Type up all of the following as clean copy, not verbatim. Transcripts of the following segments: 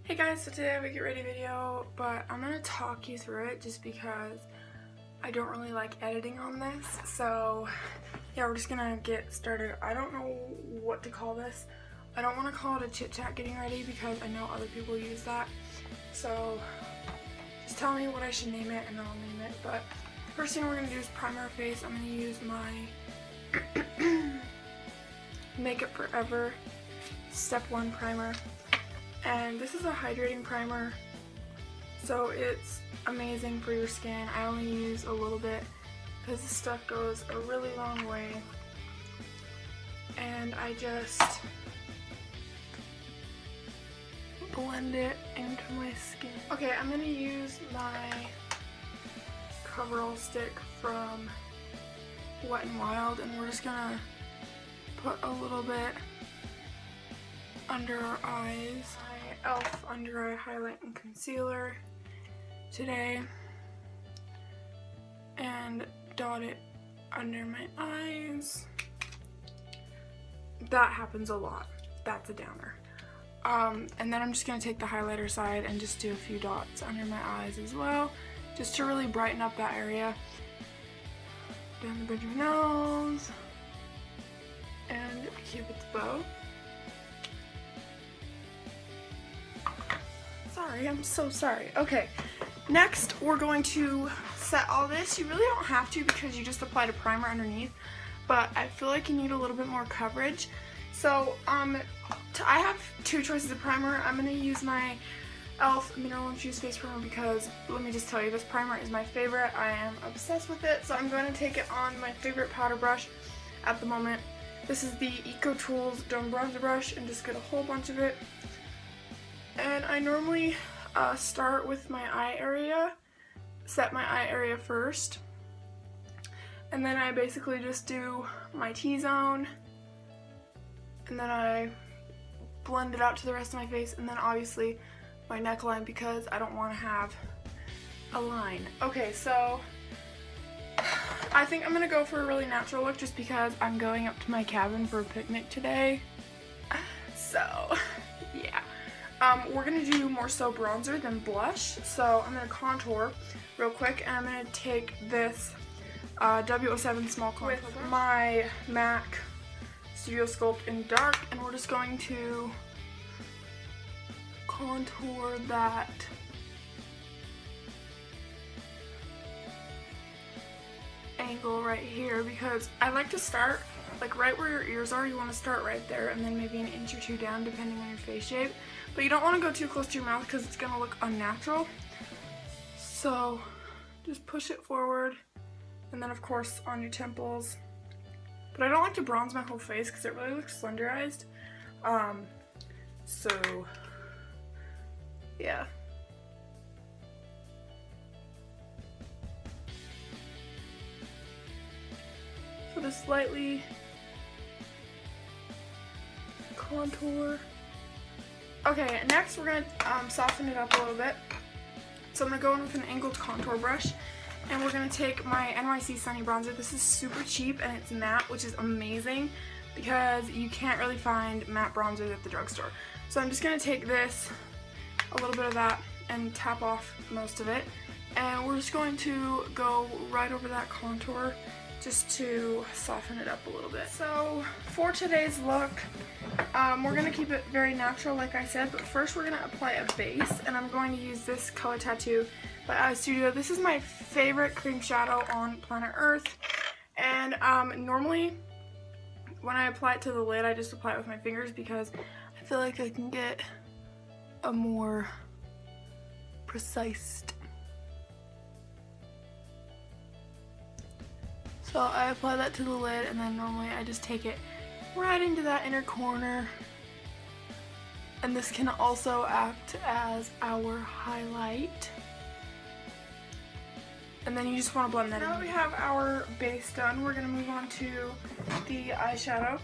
Hey guys, so today I have a get ready video, but I'm going to talk you through it just because I don't really like editing on this. So yeah, we're just going to get started. I don't know what to call this. I don't want to call it a chit chat getting ready because I know other people use that. So just tell me what I should name it and I'll name it. But first thing we're going to do is primer our face. I'm going to use my Makeup Forever Step 1 primer. And this is a hydrating primer, so it's amazing for your skin. I only use a little bit because this stuff goes a really long way. And I just blend it into my skin. Okay, I'm going to use my coverall stick from Wet n Wild, and we're just going to put a little bit under our eyes. My e.l.f. under eye highlight and concealer today, and dot it under my eyes. That happens a lot. That's a downer. And then I'm just going to take the highlighter side and just do a few dots under my eyes as well, just to really brighten up that area. Down the bridge of my nose, and Cupid's bow. Sorry, I'm so sorry. Okay, next we're going to set all this. You really don't have to because you just applied a primer underneath, but I feel like you need a little bit more coverage. So I have two choices of primer. I'm going to use my e.l.f. Mineral Infused Face Primer because let me just tell you, this primer is my favorite. I am obsessed with it, so I'm going to take it on my favorite powder brush at the moment. This is the Eco Tools Dome Bronzer Brush, and just get a whole bunch of it. And I normally start with my eye area, set my eye area first, and then I basically just do my T-zone, and then I blend it out to the rest of my face, and then obviously my neckline because I don't want to have a line. Okay, so I think I'm going to go for a really natural look just because I'm going up to my cabin for a picnic today. So, yeah. We're going to do more so bronzer than blush, so I'm going to contour real quick, and I'm going to take this W07 small contour with my MAC Studio Sculpt in dark, and we're just going to contour that angle right here because I like to start like right where your ears are. You want to start right there and then maybe an inch or two down depending on your face shape, but you don't want to go too close to your mouth because it's going to look unnatural. So just push it forward, and then of course on your temples. But I don't like to bronze my whole face because it really looks slenderized. So yeah. So just slightly contour. Okay, next we're going to soften it up a little bit. So I'm going to go in with an angled contour brush, and we're going to take my NYC Sunny Bronzer. This is super cheap and it's matte, which is amazing because you can't really find matte bronzers at the drugstore. So I'm just going to take this, a little bit of that, and tap off most of it. And we're just going to go right over that contour just to soften it up a little bit. So for today's look, we're going to keep it very natural like I said, but first we're going to apply a base, and I'm going to use this Color Tattoo by Eye Studio. This is my favorite cream shadow on planet Earth, and normally when I apply it to the lid I just apply it with my fingers because I feel like I can get a more precise. So I apply that to the lid, and then normally I just take it right into that inner corner. And this can also act as our highlight. And then you just want to blend that in. Now that we have our base done, we're going to move on to the eyeshadow.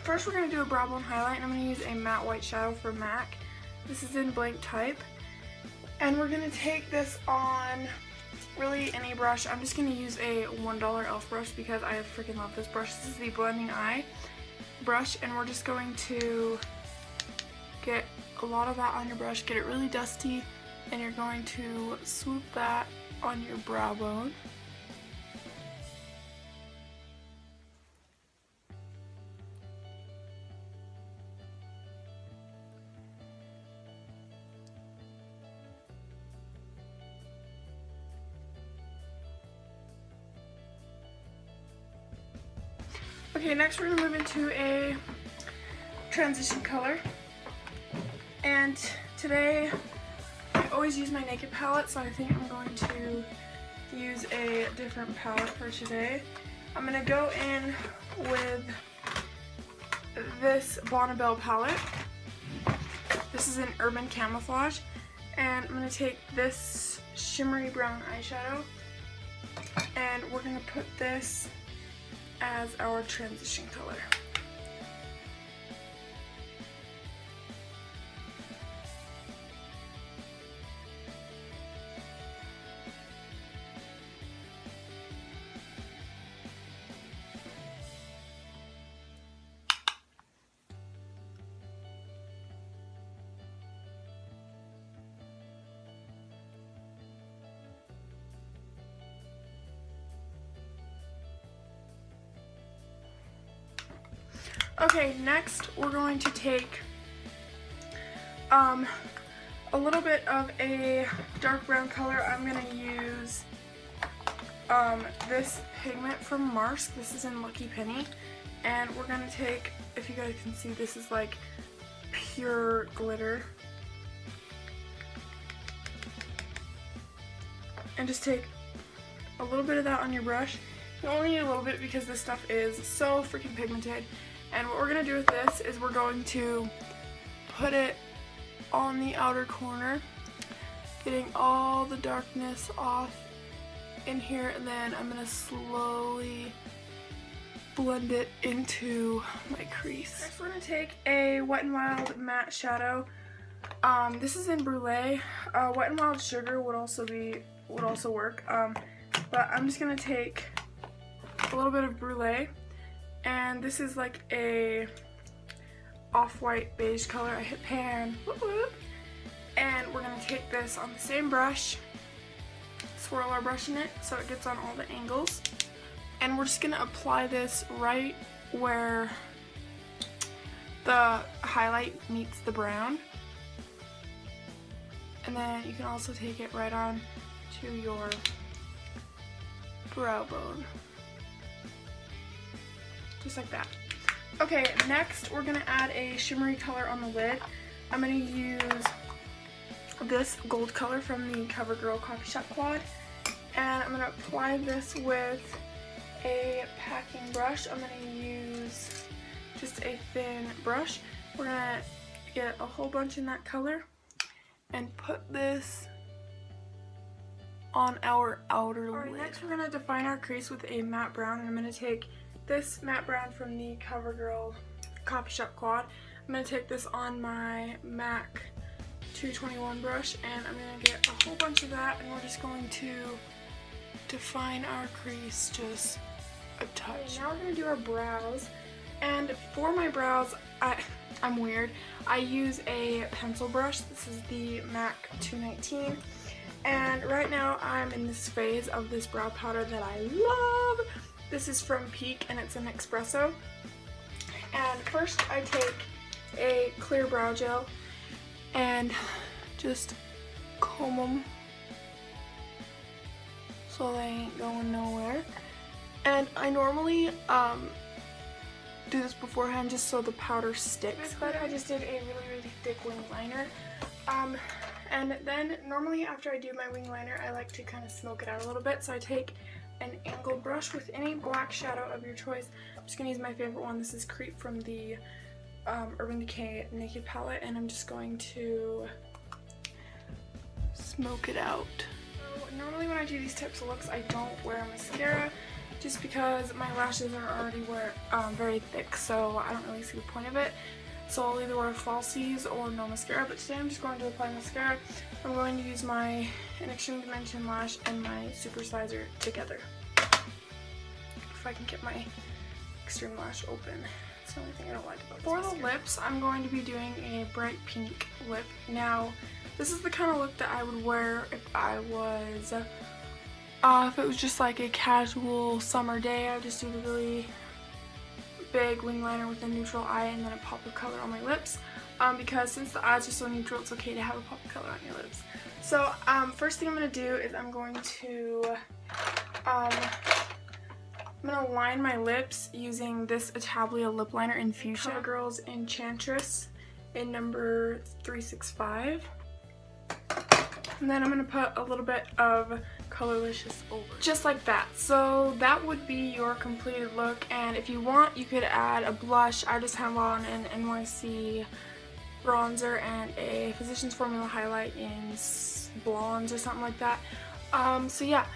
First we're going to do a brow bone highlight, and I'm going to use a matte white shadow from MAC. This is in Blank Type. And we're going to take this on really any brush. I'm just going to use a $1 e.l.f. brush because I freaking love this brush. This is the Blending Eye brush, and we're just going to get a lot of that on your brush, get it really dusty, and you're going to swoop that on your brow bone. Okay, next we're going to move into a transition color, and today I always use my Naked palette, so I think I'm going to use a different palette for today. I'm going to go in with this Bonnabelle palette. This is an Urban Camouflage, and I'm going to take this shimmery brown eyeshadow, and we're going to put this as our transition color. Okay, next we're going to take a little bit of a dark brown color. I'm going to use this pigment from Marsk. This is in Lucky Penny, and we're going to take, if you guys can see, this is like pure glitter, and just take a little bit of that on your brush. You only need a little bit because this stuff is so freaking pigmented. And what we're going to do with this is we're going to put it on the outer corner, getting all the darkness off in here, and then I'm going to slowly blend it into my crease. Next we're going to take a Wet n Wild matte shadow. This is in Brulee. Wet n Wild Sugar would also work, but I'm just going to take a little bit of Brulee. And this is like a off-white beige color. I hit pan. Whoop, whoop. And we're going to take this on the same brush, swirl our brush in it so it gets on all the angles. And we're just going to apply this right where the highlight meets the brown. And then you can also take it right on to your brow bone. Just like that. Okay, next we're going to add a shimmery color on the lid. I'm going to use this gold color from the CoverGirl Coffee Shop Quad. And I'm going to apply this with a packing brush. I'm going to use just a thin brush. We're going to get a whole bunch in that color and put this on our outer lid. Alright, next we're going to define our crease with a matte brown, and I'm going to take this matte brown from the CoverGirl Coffee Shop Quad. I'm going to take this on my MAC 221 brush, and I'm going to get a whole bunch of that, and we're just going to define our crease just a touch. Okay, now we're going to do our brows, and for my brows, I'm weird. I use a pencil brush. This is the MAC 219, and right now I'm in this phase of this brow powder that I love. This is from Peak, and it's an espresso. And first I take a clear brow gel and just comb them so they ain't going nowhere. And I normally do this beforehand just so the powder sticks, but I just did a really thick wing liner. And then normally after I do my wing liner, I like to kind of smoke it out a little bit, so I take an angled brush with any black shadow of your choice. I'm just going to use my favorite one. This is Creep from the Urban Decay Naked palette, and I'm just going to smoke it out. So normally when I do these types of looks, I don't wear mascara just because my lashes are already very thick, so I don't really see the point of it. So I'll either wear falsies or no mascara, but today I'm just going to apply mascara. I'm going to use my Extreme Dimension lash and my Supersizer together. If I can get my Extreme lash open. That's the only thing I don't like about it. For the lips, I'm going to be doing a bright pink lip. Now, this is the kind of look that I would wear if it was just like a casual summer day. I would just do the really big wing liner with a neutral eye and then a pop of color on my lips. Because since the eyes are so neutral, it's okay to have a pop of color on your lips. So, first thing I'm going to do is I'm going to line my lips using this Atablia lip liner in Fuchsia. CoverGirl's Enchantress in number 365. And then I'm going to put a little bit of Colorlicious over. Just like that. So that would be your completed look. And if you want, you could add a blush. I just have on an NYC bronzer and a Physicians Formula highlight in blondes or something like that. So yeah,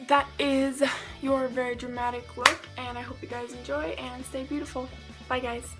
that is your very dramatic look, and I hope you guys enjoy and stay beautiful. Bye guys.